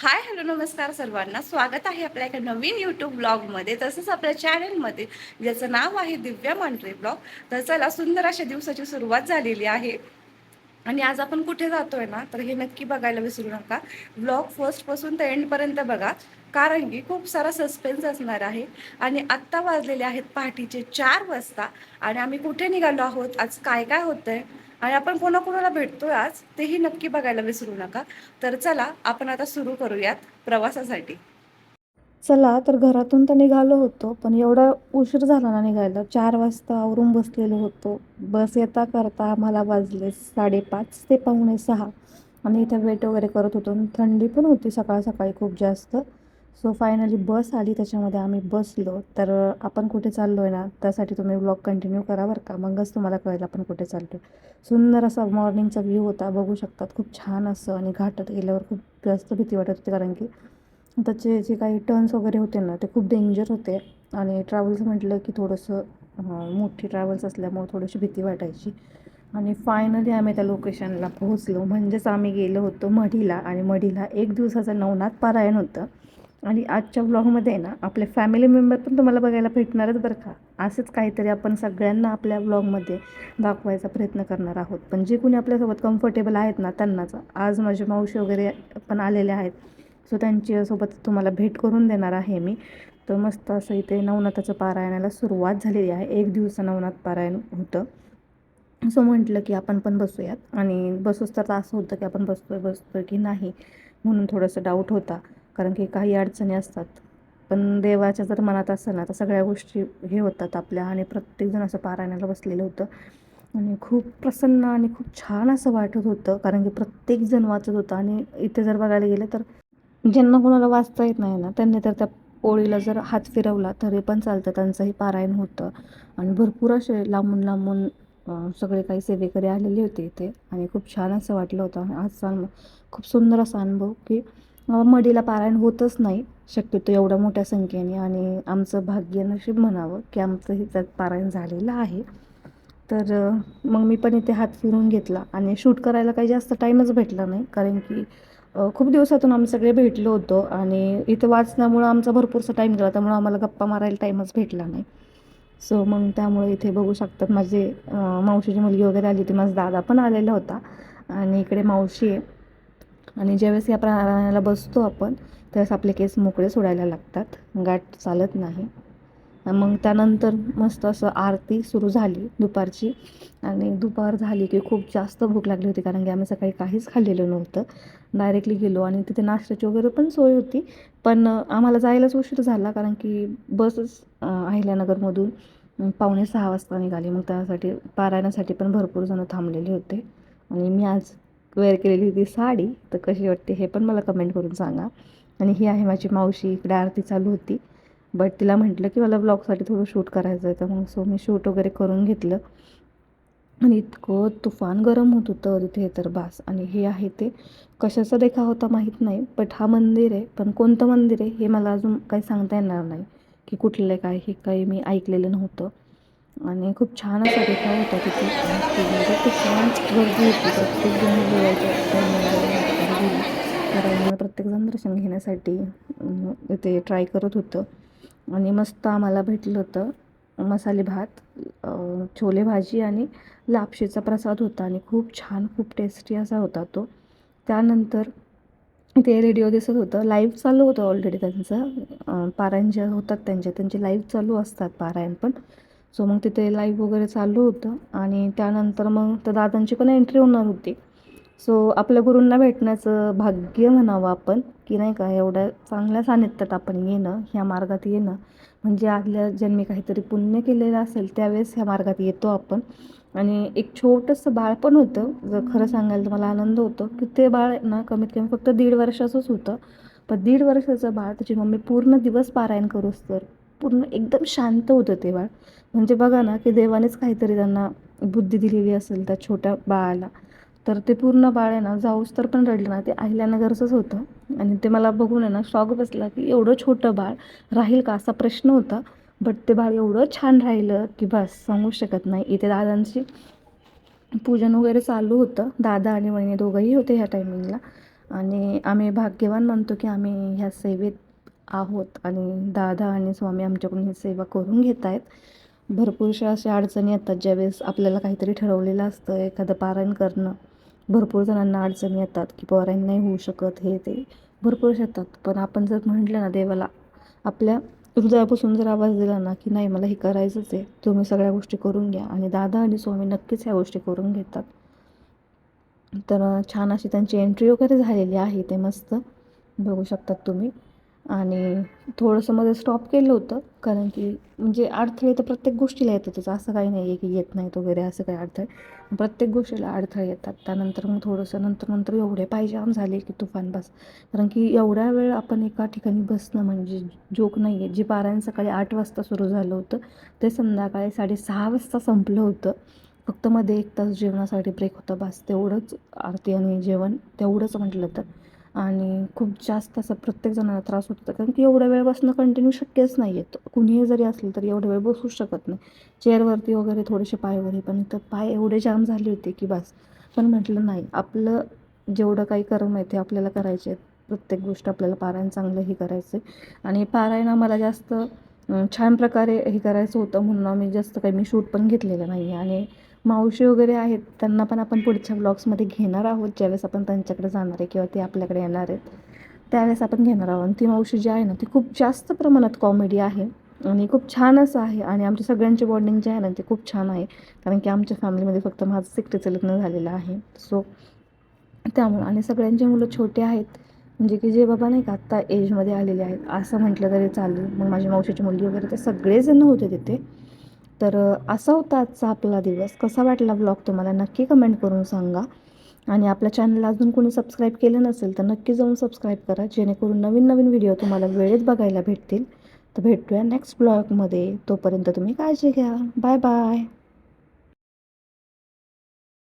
Hi hello नमस्कार सर्वांना. स्वागत आहे आपल्या एका नवीन यूट्यूब ब्लॉगमध्ये, तसंच आपल्या चॅनलमध्ये ज्याचं नाव आहे दिव्या मांढरे ब्लॉग. तर चला, सुंदर अशा दिवसाची सुरुवात झालेली आहे आणि आज आपण कुठे जातोय ना, तर हे नक्की बघायला विसरू नका. ब्लॉग फर्स्टपासून तर एंडपर्यंत बघा, कारण की खूप सारा सस्पेन्स असणार आहे. आणि आत्ता वाजलेले आहेत पहाटेचे 4 वाजता आणि आम्ही कुठे निघालो आहोत, आज काय काय होतंय आणि आपण कोणाकोणाला भेटतोय आज, तेही नक्की बघायला विसरू नका. तर चला, आपण आता सुरू करूयात प्रवासासाठी. चला तर घरातून तर निघालो होतो, पण एवढा उशीर झाला ना निघायला. 4 वाजता आवरून बसलेलो होतो. बस येता करता आम्हाला वाजले 5:30 ते 5:45 आणि इथे वेट वगैरे करत होतो. आणि थंडी पण होती सकाळ सकाळी खूप जास्त. सो फायनली बस आली, त्याच्यामध्ये आम्ही बसलो. तर आपण कुठे चाललो आहे ना, त्यासाठी तुम्ही ब्लॉग कंटिन्यू करा बरं का, मगच तुम्हाला कळेल आपण कुठे चाललो. सुंदर असा मॉर्निंगचा व्ह्यू होता, बघू शकतात, खूप छान असं. आणि घाटात गेल्यावर खूप जास्त भीती वाटत होती, कारण की त्याचे जे काही टर्न्स वगैरे होते ना, ते खूप डेंजर होते. आणि ट्रॅव्हल्स म्हटलं की थोडंसं मोठी ट्रॅव्हल्स असल्यामुळे थोडीशी भीती वाटायची. आणि फायनली आम्ही त्या लोकेशनला पोहोचलो. म्हणजेच आम्ही गेलो होतो मढीला, आणि मढीला 1 दिवसाचं नवनाथ पारायण होतं. आणि आजच्या ब्लॉगमध्ये ना आपले फॅमिली मेंबर पण तुम्हाला बघायला भेटणारच बरं का. असंच काहीतरी आपण सगळ्यांना आपल्या ब्लॉगमध्ये दाखवायचा प्रयत्न करणार आहोत. पण जे कोणी आपल्यासोबत कम्फर्टेबल आहेत ना, त्यांनाच. आज माझे मावशी वगैरे पण आलेले आहेत, सो त्यांच्यासोबत तुम्हाला भेट करून देणार आहे मी. तर मस्त असं इथे नवनाथाचं पारायणाला सुरुवात झालेली आहे. 1 दिवस नवनाथ पारायण होतं. असं म्हटलं की आपण पण बसूयात. आणि बसूच तर असं होतं की आपण बसतोय की नाही, म्हणून थोडंसं डाऊट होता. कारण की काही अडचणी असतात, पण देवाच्या जर मनात असेल ना, तर सगळ्या गोष्टी हे होतात आपल्या. आणि प्रत्येकजण असं पारायणाला बसलेलं होतं आणि खूप प्रसन्न आणि खूप छान असं वाटत होतं, कारण की प्रत्येकजण वाचत होतं. आणि इथे जर बघायला गेलं तर ज्यांना कोणाला वाचता येत नाही ना, त्यांनी तर त्या ओळीला जर हात फिरवला तरी पण चालतं, त्यांचंही पारायण होतं. आणि भरपूर असे लांबून लांबून सगळे काही सेवेकरी आलेले होते इथे. आणि खूप छान असं वाटलं होतं. आणि आजचा खूप सुंदर असा अनुभव की मढीला पारायण होतच नाही शक्यतो एवढ्या मोठ्या संख्येने. आणि आमचं भाग्य नशीब म्हणावं की आमचंही त्यात पारायण झालेलं आहे. तर मग मी पण इथे हात फिरून घेतला. आणि शूट करायला काही जास्त टाईमच भेटला नाही, कारण की खूप दिवसातून आम्ही सगळे भेटलो होतो. आणि इथे वाचण्यामुळं आमचा भरपूरसा टाईम गेला, त्यामुळं आम्हाला गप्पा मारायला टाईमच भेटला नाही. सो मग त्यामुळे इथे बघू शकतात माझे मावशीची मुलगी वगैरे आली होती, माझा दादा पण आलेला होता. आणि इकडे मावशी आहे. आणि ज्यावेळेस या प्राणायामाला बसतो आपण, त्यावेळेस आपले केस मोकळे सोडायला लागतात, गाठ चालत नाही. मग त्यानंतर मस्त असं आरती सुरू झाली दुपारची. आणि दुपार झाली की खूप जास्त भूक लागली होती, कारण की आम्ही सकाळी काहीच खाल्लेलं नव्हतं. डायरेक्टली गेलो आणि तिथे नाश्त्याची वगैरे पण सोय होती. पण आम्हाला जायलाच उशीर झाला, कारण की बसच अहिल्यानगरमधून 5:45 वाजता निघाली. मग त्यासाठी पारायणासाठी पण भरपूर जण थांबलेले होते. आणि मी आज वेअर केलेली होती साडी, तर कशी वाटते हे पण मला कमेंट करून सांगा. आणि ही आहे माझी मावशी. इकडे आरती चालू होती, बट तिला म्हटलं की मला ब्लॉगसाठी थोडं शूट करायचं आहे, तर मग सो मी शूट वगैरे करून घेतलं. आणि इतकं तुफान गरम होत होतं तिथे तर बास. आणि हे आहे ते कशाचा देखा होता माहीत नाही, बट हा मंदिर आहे. पण कोणतं मंदिर आहे हे मला अजून काही सांगता येणार नाही की कुठलं काय, हे काही मी ऐकलेलं नव्हतं. आणि खूप छान असा देखावा होता तिथे. आणि एवढं तुफान गर्दी होती, प्रत्येकजण देवाच्या टायमिंगला नव्हतं काही गेलं, कारण प्रत्येकजण दर्शन घेण्यासाठी इथे ट्राय करत होतं. आणि मस्त आम्हाला भेटलं होतं मसाले भात, छोले भाजी आणि लापशीचा प्रसाद होता. आणि खूप छान, खूप टेस्टी असा होता तो. त्यानंतर ते रेडिओ दिसत होतं, लाईव्ह चालू होतं ऑलरेडी त्यांचं. पारायण जे होतात त्यांचे लाईव्ह चालू असतात पारायण पण. सो मग तिथे लाईव्ह वगैरे चालू होतं. आणि त्यानंतर मग त्या दादांची पण एंट्री होणार होती. सो आपल्या गुरूंना भेटण्याचं भाग्य म्हणावं आपण, की नाही का, एवढ्या चांगल्या सानिध्यात आपण येणं, ह्या मार्गात येणं, म्हणजे आदल्या जन्मी काहीतरी पुण्य केलेलं असेल त्यावेळेस ह्या मार्गात येतो आपण. आणि एक छोटंसं बाळ पण होतं, जर खरं सांगायला तर मला आनंद होतो की ते बाळ ना कमीत कमी फक्त 1.5 वर्षाचंच होतं. पण 1.5 वर्षाचं बाळ, त्याची मम्मी पूर्ण दिवस पारायण करूच तर पूर्ण एकदम शांत होतं ते बाळ. म्हणजे बघा ना की देवानेच काहीतरी त्यांना बुद्धी दिलेली असेल त्या छोट्या बाळाला. तर ते पूर्ण बाळ आहे ना, जाऊस तर पण रडलं ना, ते अहिल्यानगरचंच होतं. आणि ते मला बघून आहे ना शॉक बसला की एवढं छोटं बाळ राहील का, असा प्रश्न होता. बट ते बाळ एवढं छान राहिलं की बस सांगू शकत नाही. इथे दादांची पूजन वगैरे चालू होतं, दादा आणि वहिनी दोघंही होते ह्या टायमिंगला. आणि आम्ही भाग्यवान मानतो की आम्ही ह्या सेवेत आहोत आणि दादा आणि स्वामी आमच्याकडून ही सेवा करून घेत आहेत. भरपूरशा अशा अडचणी येतात ज्यावेळेस आपल्याला काहीतरी ठरवलेलं असतं एखादं पारायण करणं. भरपूर जणांना अडचणी येतात की पारायण नाही होऊ शकत, हे ते भरपूर येतात. पण आपण जर म्हटलं ना देवाला, आपल्या हृदयापासून जर आवाज दिला ना की नाही मला हे करायचंच आहे, तुम्ही सगळ्या गोष्टी करून घ्या, आणि दादा आणि स्वामी नक्कीच ह्या गोष्टी करून घेतात. तर छान अशी त्यांची एंट्री वगैरे झालेली आहे, ते मस्त बघू शकतात तुम्ही. आणि थोडंसं मध्ये स्टॉप केलं होतं कारण की म्हणजे अडथळे तर प्रत्येक गोष्टीला येतातच, असं काही नाही आहे की येत नाहीत वगैरे असं काही अडथळे. प्रत्येक गोष्टीला अडथळे येतात. त्यानंतर मग थोडंसं नंतर एवढे पाय जाम झाले की तुफान बस. कारण की एवढ्या वेळ आपण एका ठिकाणी बसणं म्हणजे जोक नाही आहे. जे पारायण सकाळी 8 वाजता सुरू झालं होतं ते संध्याकाळी 6:30 वाजता संपलं होतं. फक्त मध्ये 1 तास जेवणासाठी ब्रेक होता, बस तेवढंच. आरती आणि जेवण तेवढंच म्हटलं तर. आणि खूप जास्त असं प्रत्येक जणाला त्रास होत होता कारण की एवढा वेळ बसणं कंटिन्यू शक्यच नाही आहे. कुणीही जरी असलं तरी एवढा वेळ बसू शकत नाही. चेअरवरती वगैरे थोडेसे पाय वगैरे, पण इथं पाय एवढे जाम झाले होते की बस. पण म्हटलं नाही, आपलं जेवढं काही कर्म आहे ते आपल्याला करायचे आहेत. प्रत्येक गोष्ट आपल्याला पारायण चांगलंही करायचं आहे. आणि पारायण आम्हाला जास्त छान प्रकारे हे करायचं होतं म्हणून आम्ही जास्त काही मी शूट पण घेतलेलं नाही आहे. आणि मावशी वगैरे आहेत त्यांना पण आपण पुढच्या ब्लॉग्समध्ये घेणार आहोत. ज्यावेळेस आपण त्यांच्याकडे जाणार आहे किंवा ते आपल्याकडे येणार आहेत त्यावेळेस आपण घेणार आहोत. आणि ती मावशी जी आहे ना ती खूप जास्त प्रमाणात कॉमेडी आहे आणि खूप छान असं आहे. आणि आमच्या सगळ्यांची बॉन्डिंग जे आहे ना ते खूप छान आहे. कारण की आमच्या फॅमिलीमध्ये फक्त माझं एकटीचं लग्न झालेलं आहे. सो त्यामुळं. आणि सगळ्यांची मुलं छोटे आहेत, म्हणजे की जे बाबा नाही का आत्ता एजमध्ये आलेले आहेत असं म्हटलं तरी चालेल. मग माझी मावशीची मुलगी वगैरे ते सगळेजण होते तिथे. तर असा होता आजचा आपला दिवस. कसा वाटला ब्लॉग तुम्हाला नक्की कमेंट करून सांगा. आणि आपल्या चॅनलला अजून कोणी सबस्क्राईब केलं नसेल तर नक्की जाऊन सबस्क्राईब करा, जेणेकरून नवीन नवीन व्हिडिओ तुम्हाला वेळेत बघायला भेटतील. तर भेटूया नेक्स्ट ब्लॉगमध्ये. तोपर्यंत तुम्ही काळजी घ्या. Bye bye.